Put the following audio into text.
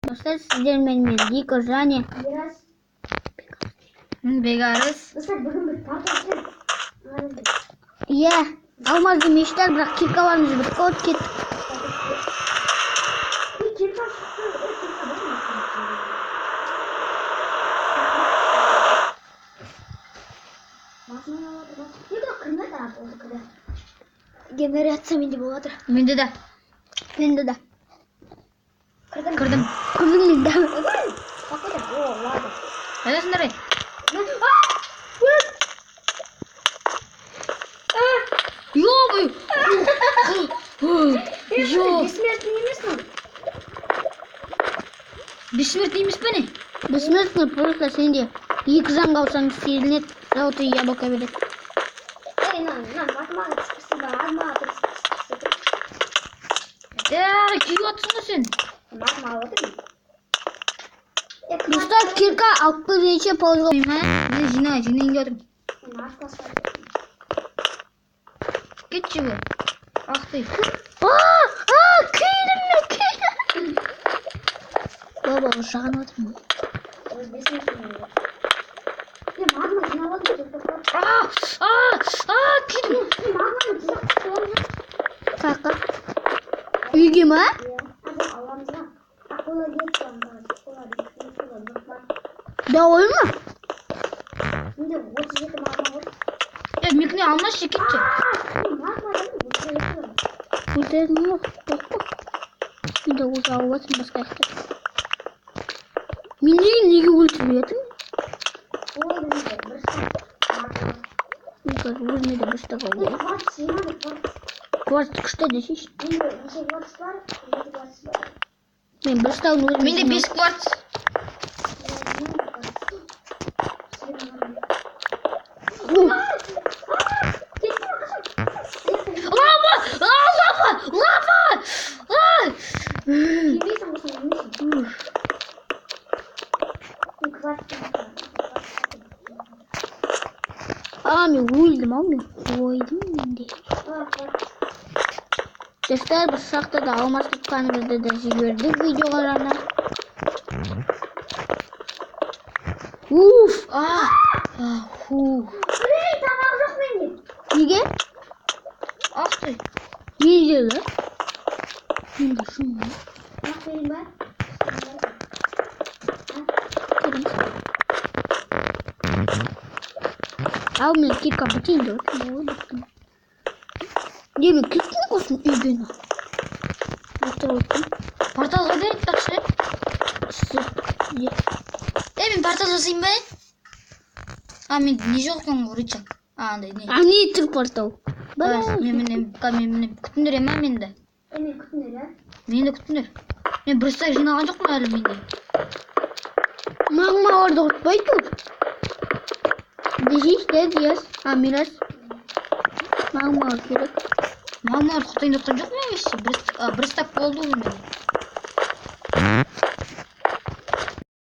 Dostlar sizler benim Diko Jani. Begarız. Dostlar bugün bir partisi. Iya, almazdım işler bırak kirka varmış bir kod kit. Bir kirka Genleri atsam indi bu kadar. Mende de. Bende de. Kırdım. Kırdım. Kızım bende. Bakın o var. Neredesin nereye? Yo bu. Yo. Bismillah beni. Бессмертный просто сенде. Екі заң алсаң силенет, зауыты я bakabilir. Ya kiyotsın sen. Dostlar kirka aklı reçe pozgo. Ne jina gördüm. Git çıvı. Aktı. Kıyırım ne kıyırım. Baba uşağın oturma. Kidim. Kaka. Ügü mü? Davul mu? Ya mikni alma şikitçi. Udah mu? Udah usah buat басқа жақта. Мен неге өлтірмедім? Өлмеді бастығы өлді. Кварц күшті десейші. Мен бастығын өлмедім. Менде 5 kvarts. Lava! Lava! Lava! Мен өлдім ау мен. Ойдым менде. Достар біз шахтада алмас тұтқанымызды да жібердік видеоларына. Уф! Неге? Aktı. Менде де. Менде шын бар. Ал мен кирка бітейін де отырмын. Деме кіркен қосын үйгені. Отырып Portal hadi taksi. отырмын. Мен портал жасайын ба? Мен не жоқ екен рычаг. Андай не. Ани тұр портал. Мен күтіндір ема менді. Мені күтіндір. Мен бір стак жинаған жоқпын әлі менде. Мама орada ұтпай тұр. Десейші дияс. Мирас. Мама ор керек. Мама құтайын отқан жоқ мен ешсе. Бір стак болды ғой менде.